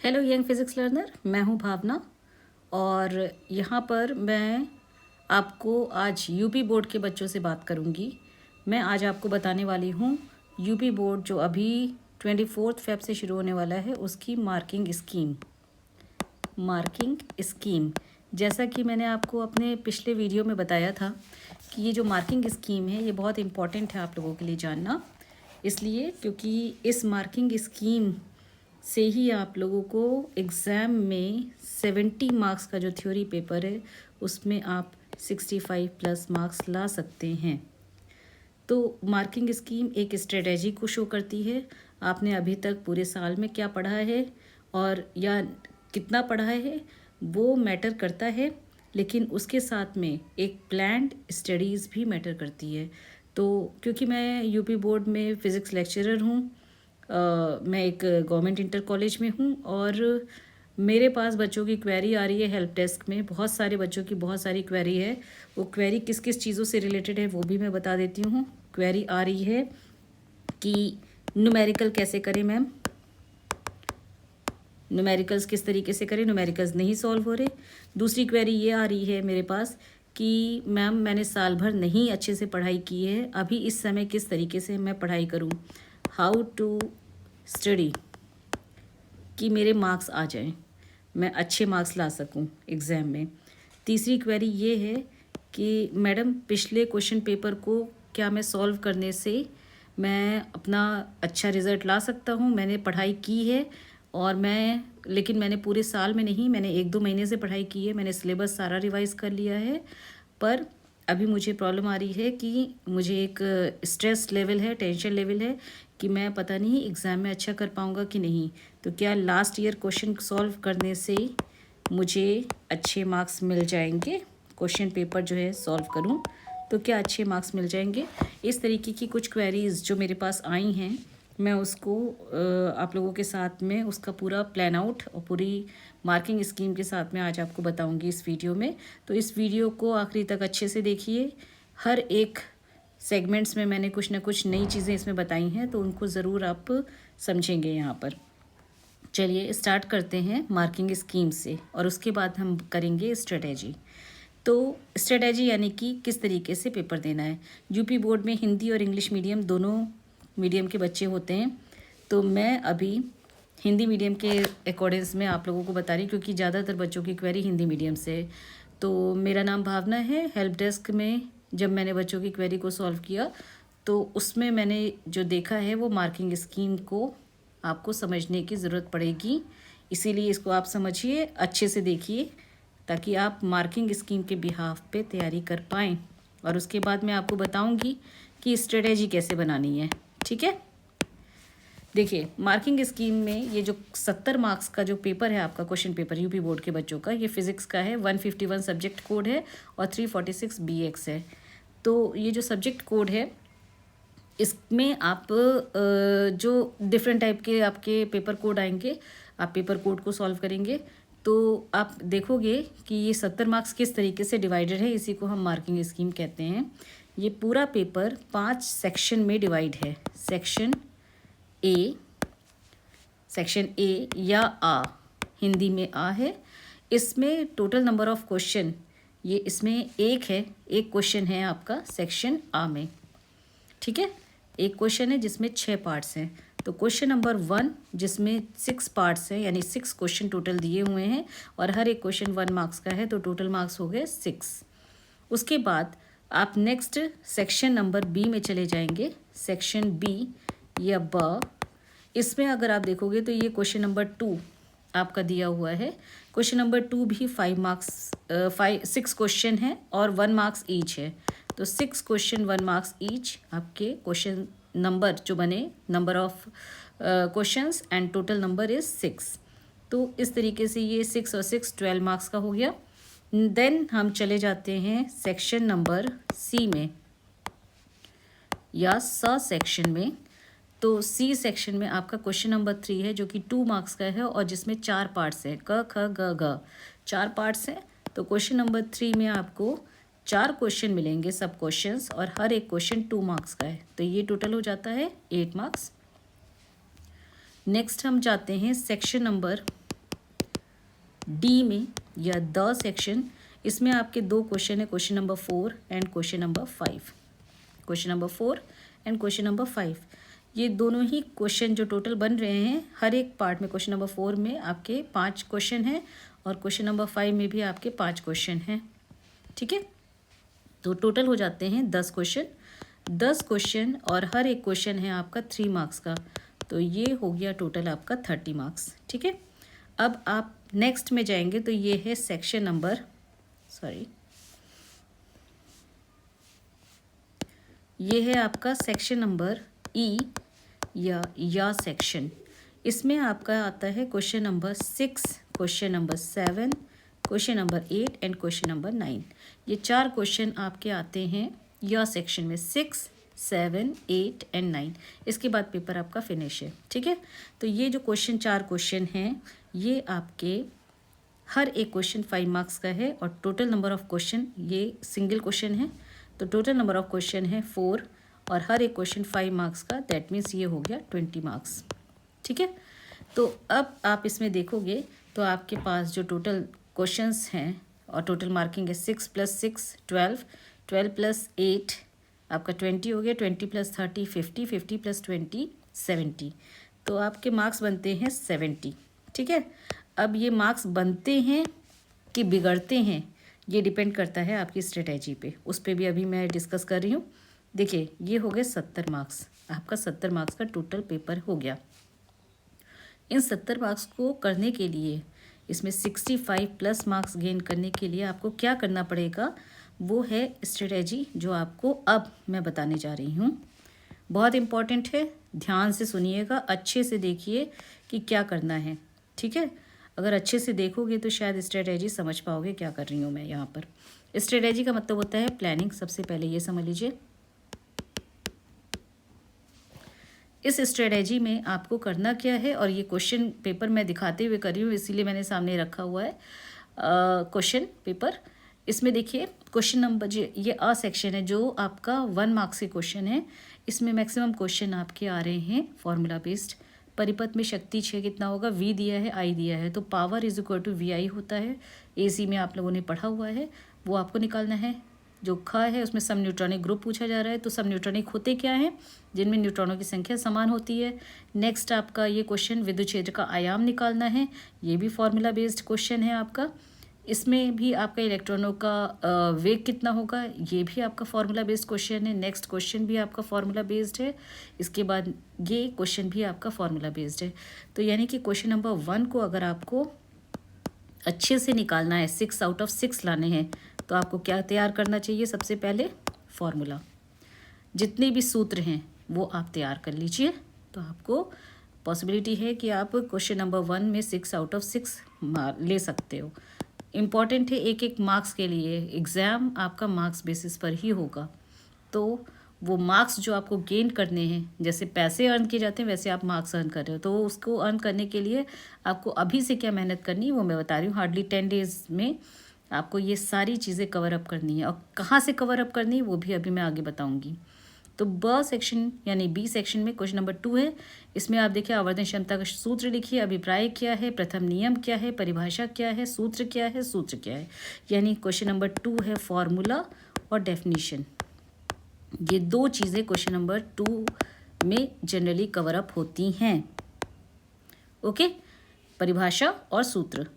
Hello young physics learner, मैं हूं भावना और यहाँ पर मैं आपको आज यूपी बोर्ड के बच्चों से बात करूँगी। मैं आज आपको बताने वाली हूँ यूपी बोर्ड जो अभी 24 फेब से शुरू होने वाला है उसकी मार्किंग स्कीम। जैसा कि मैंने आपको अपने पिछले वीडियो में बताया था कि ये जो मार्किंग स्कीम है ये बहुत इम्पॉर्टेंट है आप लोगों के लिए जानना, इसलिए क्योंकि इस मार्किंग स्कीम से ही आप लोगों को एग्ज़ाम में 70 मार्क्स का जो थ्योरी पेपर है उसमें आप 65 प्लस मार्क्स ला सकते हैं। तो मार्किंग स्कीम एक स्ट्रेटजी को शो करती है। आपने अभी तक पूरे साल में क्या पढ़ा है और या कितना पढ़ा है वो मैटर करता है, लेकिन उसके साथ में एक प्लान्ड स्टडीज़ भी मैटर करती है। तो क्योंकि मैं यूपी बोर्ड में फ़िज़िक्स लेक्चरर हूँ, मैं एक गवर्नमेंट इंटर कॉलेज में हूँ और मेरे पास बच्चों की क्वेरी आ रही है हेल्प डेस्क में। बहुत सारे बच्चों की बहुत सारी क्वेरी है। वो क्वेरी किस किस चीज़ों से रिलेटेड है वो भी मैं बता देती हूँ। क्वेरी आ रही है कि न्यूमेरिकल कैसे करें मैम, न्यूमेरिकल्स किस तरीके से करें, न्यूमेरिकल्स नहीं सॉल्व हो रहे। दूसरी क्वेरी ये आ रही है मेरे पास कि मैम मैंने साल भर नहीं अच्छे से पढ़ाई की है, अभी इस समय किस तरीके से मैं पढ़ाई करूं, हाउ टू स्टडी कि मेरे मार्क्स आ जाएं, मैं अच्छे मार्क्स ला सकूं एग्ज़ाम में। तीसरी क्वेरी ये है कि मैडम पिछले क्वेश्चन पेपर को क्या मैं सॉल्व करने से मैं अपना अच्छा रिज़ल्ट ला सकता हूं, मैंने पढ़ाई की है और लेकिन मैंने पूरे साल में नहीं, मैंने 1-2 महीने से पढ़ाई की है, मैंने सिलेबस सारा रिवाइज़ कर लिया है, पर अभी मुझे प्रॉब्लम आ रही है कि मुझे एक स्ट्रेस लेवल है, टेंशन लेवल है कि मैं पता नहीं एग्ज़ाम में अच्छा कर पाऊँगा कि नहीं। तो क्या लास्ट ईयर क्वेश्चन सॉल्व करने से मुझे अच्छे मार्क्स मिल जाएंगे, क्वेश्चन पेपर जो है सॉल्व करूं तो क्या अच्छे मार्क्स मिल जाएंगे। इस तरीके की कुछ क्वेरीज़ जो मेरे पास आई हैं, मैं उसको आप लोगों के साथ में उसका पूरा प्लान आउट और पूरी मार्किंग स्कीम के साथ में आज आपको बताऊंगी इस वीडियो में। तो इस वीडियो को आखिरी तक अच्छे से देखिए। हर एक सेगमेंट्स में मैंने कुछ ना कुछ नई चीज़ें इसमें बताई हैं, तो उनको ज़रूर आप समझेंगे यहाँ पर। चलिए स्टार्ट करते हैं मार्किंग स्कीम से और उसके बाद हम करेंगे स्ट्रेटेजी। तो स्ट्रेटेजी यानी कि किस तरीके से पेपर देना है। यूपी बोर्ड में हिंदी और इंग्लिश मीडियम दोनों मीडियम के बच्चे होते हैं, तो मैं अभी हिंदी मीडियम के अकॉर्डिंग्स में आप लोगों को बता रही, क्योंकि ज़्यादातर बच्चों की क्वेरी हिंदी मीडियम से है। तो मेरा नाम भावना है। हेल्प डेस्क में जब मैंने बच्चों की क्वेरी को सॉल्व किया तो उसमें मैंने जो देखा है वो मार्किंग स्कीम को आपको समझने की ज़रूरत पड़ेगी, इसीलिए इसको आप समझिए, अच्छे से देखिए ताकि आप मार्किंग स्कीम के बिहाफ पे तैयारी कर पाएँ। और उसके बाद मैं आपको बताऊंगी कि स्ट्रेटेजी कैसे बनानी है। ठीक है, देखिए मार्किंग स्कीम में ये जो 70 मार्क्स का जो पेपर है आपका, क्वेश्चन पेपर यूपी बोर्ड के बच्चों का, ये फिज़िक्स का है। 151 सब्जेक्ट कोड है और 346 BX है। तो ये जो सब्जेक्ट कोड है इसमें आप जो डिफरेंट टाइप के आपके पेपर कोड आएंगे, आप पेपर कोड को सॉल्व करेंगे तो आप देखोगे कि ये 70 मार्क्स किस तरीके से डिवाइडेड है। इसी को हम मार्किंग स्कीम कहते हैं। ये पूरा पेपर 5 सेक्शन में डिवाइड है। सेक्शन ए या आ, हिंदी में आ है। इसमें टोटल नंबर ऑफ क्वेश्चन ये इसमें एक क्वेश्चन है आपका सेक्शन आ में। ठीक है, एक क्वेश्चन है जिसमें 6 पार्ट्स हैं। तो क्वेश्चन नंबर 1 जिसमें 6 पार्ट्स हैं, यानी 6 क्वेश्चन टोटल दिए हुए हैं और हर एक क्वेश्चन 1 मार्क्स का है, तो टोटल मार्क्स हो गए 6। उसके बाद आप नेक्स्ट सेक्शन नंबर बी में चले जाएंगे। सेक्शन बी या ब, इसमें अगर आप देखोगे तो ये क्वेश्चन नंबर 2 आपका दिया हुआ है। क्वेश्चन नंबर 2 भी 6 क्वेश्चन है और 1 मार्क्स ईच है। तो 6 क्वेश्चन 1 मार्क्स ईच आपके क्वेश्चन नंबर जो बने, number of questions and total number is 6। तो इस तरीके से ये 6 और 6 12 मार्क्स का हो गया। देन हम चले जाते हैं सेक्शन नंबर सी में या स सेक्शन में। तो सी सेक्शन में आपका क्वेश्चन नंबर 3 है जो कि 2 मार्क्स का है और जिसमें 4 पार्ट्स हैं, क ख ग घ, 4 पार्ट्स हैं। तो क्वेश्चन नंबर 3 में आपको 4 क्वेश्चन मिलेंगे, सब क्वेश्चंस, और हर एक क्वेश्चन 2 मार्क्स का है, तो ये टोटल हो जाता है 8 मार्क्स। नेक्स्ट हम जाते हैं सेक्शन नंबर डी में या द सेक्शन, इसमें आपके दो क्वेश्चन है, question number 4 and question number 5। Question number 4 and question number 5, ये दोनों ही क्वेश्चन जो टोटल बन रहे हैं, हर एक पार्ट में क्वेश्चन नंबर 4 में आपके 5 क्वेश्चन हैं और क्वेश्चन नंबर 5 में भी आपके 5 क्वेश्चन हैं। ठीक है, तो टोटल हो जाते हैं 10 क्वेश्चन। 10 क्वेश्चन और हर एक क्वेश्चन है आपका 3 मार्क्स का, तो ये हो गया टोटल आपका 30 मार्क्स। ठीक है, अब आप नेक्स्ट में जाएंगे तो ये है सेक्शन नंबर, ये है आपका सेक्शन नंबर ई या सेक्शन। इसमें आपका आता है question number 6, question number 7, question number 8 and question number 9। ये 4 क्वेश्चन आपके आते हैं या सेक्शन में, 6, 7, 8 एंड 9। इसके बाद पेपर आपका फिनिश है। ठीक है, तो ये जो क्वेश्चन 4 क्वेश्चन हैं, ये आपके हर एक क्वेश्चन 5 मार्क्स का है और टोटल नंबर ऑफ क्वेश्चन, ये सिंगल क्वेश्चन है तो टोटल नंबर ऑफ क्वेश्चन है 4 और हर एक क्वेश्चन 5 मार्क्स का, दैट मीन्स ये हो गया 20 मार्क्स। ठीक है, तो अब आप इसमें देखोगे तो आपके पास जो टोटल क्वेश्चंस हैं और टोटल मार्किंग है 6 + 6 12, 12 + 8 आपका 20 हो गया, 20 + 30 50, 50 + 20 70। तो आपके मार्क्स बनते हैं 70। ठीक है, अब ये मार्क्स बनते हैं कि बिगड़ते हैं, ये डिपेंड करता है आपकी स्ट्रेटेजी पे, उस पर भी अभी मैं डिस्कस कर रही हूँ। देखिए, ये हो गए 70 मार्क्स, आपका 70 मार्क्स का टोटल पेपर हो गया। इन 70 मार्क्स को करने के लिए, इसमें 65+ मार्क्स गेन करने के लिए आपको क्या करना पड़ेगा, वो है स्ट्रेटेजी जो आपको अब मैं बताने जा रही हूँ। बहुत इम्पॉर्टेंट है, ध्यान से सुनिएगा, अच्छे से देखिए कि क्या करना है। ठीक है, अगर अच्छे से देखोगे तो शायद स्ट्रेटेजी समझ पाओगे क्या कर रही हूँ मैं यहाँ पर। स्ट्रेटेजी का मतलब होता है प्लानिंग। सबसे पहले ये समझ लीजिए, इस स्ट्रेटेजी में आपको करना क्या है, और ये क्वेश्चन पेपर मैं दिखाते हुए कर रही हूँ, इसीलिए मैंने सामने रखा हुआ है क्वेश्चन पेपर। इसमें देखिए क्वेश्चन नंबर, ये अ सेक्शन है जो आपका 1 मार्क्स के क्वेश्चन है। इसमें मैक्सिमम क्वेश्चन आपके आ रहे हैं फॉर्मूला बेस्ड। परिपथ में शक्ति 6 कितना होगा, V दिया है, I दिया है, तो पावर = VI होता है। AC में आप लोगों ने पढ़ा हुआ है, वो आपको निकालना है। जो ख है उसमें सम न्यूट्रॉनिक ग्रुप पूछा जा रहा है, तो सम न्यूट्रॉनिक होते क्या हैं, जिनमें न्यूट्रॉनों की संख्या समान होती है। नेक्स्ट आपका ये क्वेश्चन विद्युत क्षेत्र का आयाम निकालना है, ये भी फॉर्मूला बेस्ड क्वेश्चन है आपका। इसमें भी आपका इलेक्ट्रॉनों का वेग कितना होगा, ये भी आपका फॉर्मूला बेस्ड क्वेश्चन है। नेक्स्ट क्वेश्चन भी आपका फॉर्मूला बेस्ड है, इसके बाद ये क्वेश्चन भी आपका फॉर्मूला बेस्ड है। तो यानी कि क्वेश्चन नंबर 1 को अगर आपको अच्छे से निकालना है, 6 आउट ऑफ 6 लाने हैं, तो आपको क्या तैयार करना चाहिए, सबसे पहले फॉर्मूला। जितने भी सूत्र हैं वो आप तैयार कर लीजिए, तो आपको पॉसिबिलिटी है कि आप क्वेश्चन नंबर 1 में 6 आउट ऑफ 6 ले सकते हो। इम्पॉर्टेंट है, एक एक मार्क्स के लिए एग्ज़ाम आपका मार्क्स बेसिस पर ही होगा, तो वो मार्क्स जो आपको गेन करने हैं, जैसे पैसे अर्न किए जाते हैं वैसे आप मार्क्स अर्न कर रहे हो, तो उसको अर्न करने के लिए आपको अभी से क्या मेहनत करनी है वो मैं बता रही हूँ। हार्डली 10 डेज़ में आपको ये सारी चीज़ें कवर अप करनी है, और कहाँ से कवर अप करनी है वो भी अभी मैं आगे बताऊँगी। तो ब सेक्शन यानी बी सेक्शन में क्वेश्चन नंबर 2 है। इसमें आप देखिए आवर्धन क्षमता का सूत्र लिखिए, अभिप्राय क्या है, प्रथम नियम क्या है, परिभाषा क्या है, सूत्र क्या है, सूत्र क्या है। यानी क्वेश्चन नंबर 2 है फॉर्मूला और डेफिनीशन। ये 2 चीज़ें क्वेश्चन नंबर 2 में जनरली कवर अप होती हैं। ओके, परिभाषा और सूत्र।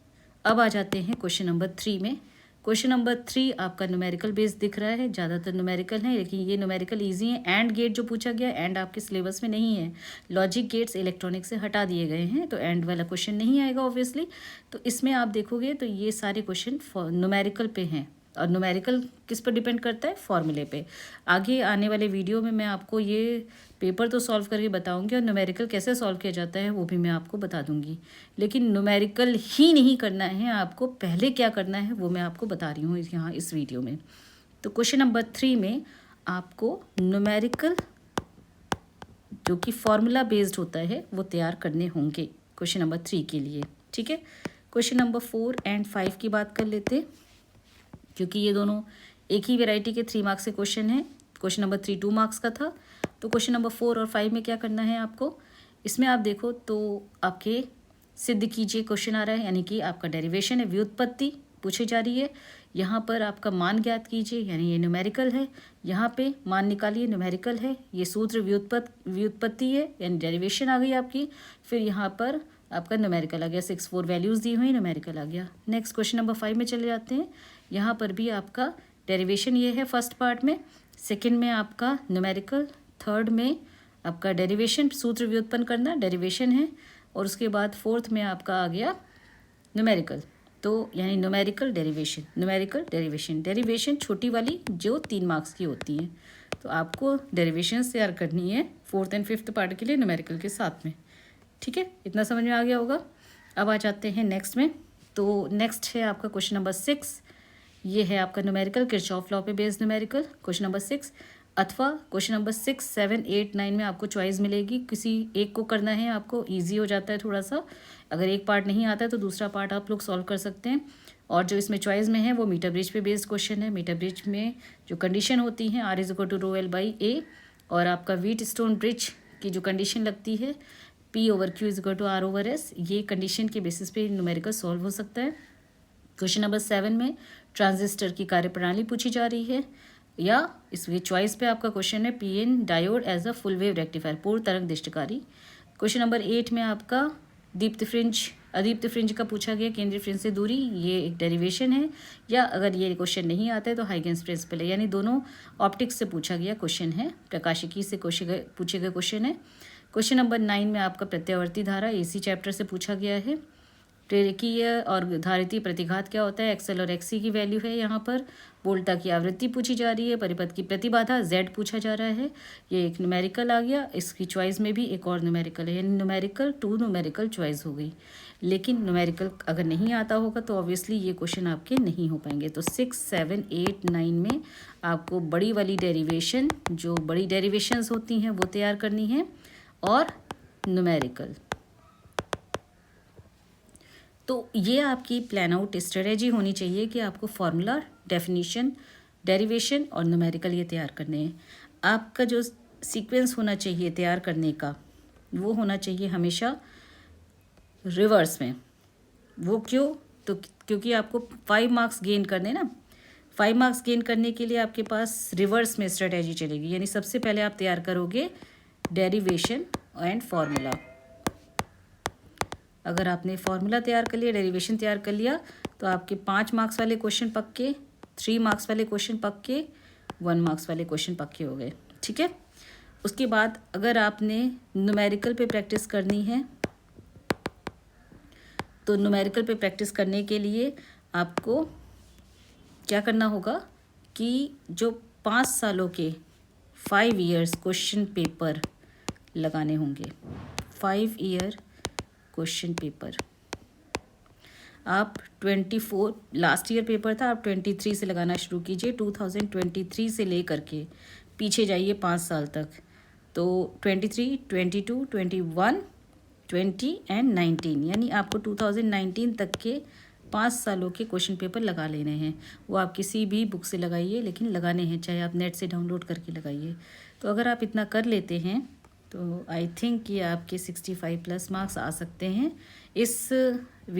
अब आ जाते हैं क्वेश्चन नंबर 3 में। क्वेश्चन नंबर 3 आपका न्यूमेरिकल बेस दिख रहा है, ज़्यादातर न्यूमेरिकल है, लेकिन ये न्यूमेरिकल इजी है। एंड गेट जो पूछा गया, एंड आपके सिलेबस में नहीं है, लॉजिक गेट्स इलेक्ट्रॉनिक से हटा दिए गए हैं, तो एंड वाला क्वेश्चन नहीं आएगा ऑब्वियसली। तो इसमें आप देखोगे तो ये सारे क्वेश्चन न्यूमेरिकल पे हैं, और न्यूमेरिकल किस पर डिपेंड करता है, फॉर्मूले पे। आगे आने वाले वीडियो में मैं आपको ये पेपर तो सॉल्व करके बताऊंगी, और न्यूमेरिकल कैसे सॉल्व किया जाता है वो भी मैं आपको बता दूंगी। लेकिन न्यूमेरिकल ही नहीं करना है आपको, पहले क्या करना है वो मैं आपको बता रही हूँ यहाँ इस वीडियो में। तो क्वेश्चन नंबर 3 में आपको न्यूमेरिकल जो कि फॉर्मूला बेस्ड होता है वो तैयार करने होंगे क्वेश्चन नंबर 3 के लिए। ठीक है, क्वेश्चन नंबर 4 एंड 5 की बात कर लेते, क्योंकि ये दोनों एक ही वैरायटी के 3 मार्क्स के क्वेश्चन हैं। क्वेश्चन नंबर 3 2 मार्क्स का था, तो क्वेश्चन नंबर 4 और 5 में क्या करना है आपको। इसमें आप देखो तो आपके सिद्ध कीजिए क्वेश्चन आ रहा है, यानी कि आपका डेरिवेशन है, व्युत्पत्ति पूछी जा रही है। यहाँ पर आपका मान ज्ञात कीजिए, यानी ये न्यूमेरिकल है। यहाँ पे मान निकालिए, न्यूमेरिकल है। ये सूत्र व्युत्पत्ति है, यानी डेरिवेशन आ गई आपकी। फिर यहाँ पर आपका न्यूमेरिकल आ गया, 6 4 वैल्यूज़ दी हुई, न्यूमेरिकल आ गया। नेक्स्ट क्वेश्चन नंबर 5 में चले जाते हैं। यहाँ पर भी आपका डेरिवेशन ये है फर्स्ट पार्ट में, सेकेंड में आपका न्यूमेरिकल, थर्ड में आपका डेरिवेशन, सूत्र व्युत्पन्न करना, डेरिवेशन है, और उसके बाद फोर्थ में आपका आ गया न्यूमेरिकल। तो यानी numerical derivation, numerical derivation, derivation छोटी वाली जो 3 मार्क्स की होती हैं। तो आपको डेरिवेशन तैयार करनी है 4th एंड 5th पार्ट के लिए न्यूमेरिकल के साथ में। ठीक है, इतना समझ में आ गया होगा। अब आ जाते हैं नेक्स्ट में। तो नेक्स्ट है आपका क्वेश्चन नंबर 6। ये है आपका न्यूमेरिकल, किरचॉफ लॉ पे बेस्ड न्यूमेरिकल, क्वेश्चन नंबर 6। अथवा क्वेश्चन नंबर 6 7 8 9 में आपको चॉइस मिलेगी, किसी एक को करना है आपको, ईजी हो जाता है थोड़ा सा। अगर एक पार्ट नहीं आता है तो दूसरा पार्ट आप लोग सॉल्व कर सकते हैं। और जो इसमें चॉइस में है वो मीटर ब्रिज पे बेस्ड क्वेश्चन है। मीटर ब्रिज में जो कंडीशन होती हैं R = ρl/a, और आपका व्हीट स्टोन ब्रिज की जो कंडीशन लगती है P/Q = R/S, ये कंडीशन के बेसिस पे न्यूमेरिकल सॉल्व हो सकता है। क्वेश्चन नंबर 7 में ट्रांजिस्टर की कार्यप्रणाली पूछी जा रही है, या इसमें चॉइस पे आपका क्वेश्चन है PN diode as a full wave rectifier, पूर्ण तरंग दृष्टिकारी। क्वेश्चन नंबर 8 में आपका दीप्त फ्रिंज अदीप्त फ्रिंज का पूछा गया, केंद्रीय फ्रिंज से दूरी, ये एक डेरिवेशन है। या अगर ये क्वेश्चन नहीं आता है तो हाइगेंस प्रिंसिपल है, यानी दोनों ऑप्टिक्स से पूछा गया क्वेश्चन है, प्रकाशिकी से पूछे गए क्वेश्चन है। क्वेश्चन नंबर 9 में आपका प्रत्यावर्ती धारा AC चैप्टर से पूछा गया है। प्रेरकीय और धारितीय प्रतिघात क्या होता है, XL और XC की वैल्यू है यहाँ पर। वोल्टा की आवृत्ति पूछी जा रही है। परिपथ की प्रतिबाधा Z पूछा जा रहा है। ये एक न्यूमेरिकल आ गया। इसकी चॉइस में भी एक और न्यूमेरिकल है, यानी न्यूमेरिकल 2 न्यूमेरिकल चॉइस हो गई। लेकिन न्यूमेरिकल अगर नहीं आता होगा तो ऑब्वियसली ये क्वेश्चन आपके नहीं हो पाएंगे। तो 6 7 8 9 में आपको बड़ी वाली डेरिवेशन, जो बड़ी डेरिवेशंस होती हैं वो तैयार करनी है, और न्यूमेरिकल। तो ये आपकी प्लान आउट स्ट्रेटेजी होनी चाहिए कि आपको फार्मूला, डेफिनीशन, डेरिवेशन और न्यूमेरिकल ये तैयार करने हैं। आपका जो सीक्वेंस होना चाहिए तैयार करने का, वो होना चाहिए हमेशा रिवर्स में। वो क्यों? तो क्योंकि आपको 5 मार्क्स गेन करने ना, 5 मार्क्स गेन करने के लिए आपके पास रिवर्स में स्ट्रेटेजी चलेगी। यानी सबसे पहले आप तैयार करोगे डेरिवेशन एंड फार्मूला। अगर आपने फार्मूला तैयार कर लिया, डेरिवेशन तैयार कर लिया, तो आपके 5 मार्क्स वाले क्वेश्चन पक्के, 3 मार्क्स वाले क्वेश्चन पक्के, 1 मार्क्स वाले क्वेश्चन पक्के हो गए। ठीक है। उसके बाद अगर आपने न्यूमेरिकल पे प्रैक्टिस करनी है, तो न्यूमेरिकल पे प्रैक्टिस करने के लिए आपको क्या करना होगा कि जो 5 सालों के 5 ईयर्स क्वेश्चन पेपर लगाने होंगे। 5 ईयर क्वेश्चन पेपर आप 24 लास्ट ईयर पेपर था, आप 23 से लगाना शुरू कीजिए। 2023 से लेकर के पीछे जाइए 5 साल तक। तो 23, 22, 21, 20 एंड 19, यानी आपको 2019 तक के 5 सालों के क्वेश्चन पेपर लगा लेने हैं। वो आप किसी भी बुक से लगाइए, लेकिन लगाने हैं, चाहे आप नेट से डाउनलोड करके लगाइए। तो अगर आप इतना कर लेते हैं तो आई थिंक कि आपके 65+ मार्क्स आ सकते हैं। इस वीडियो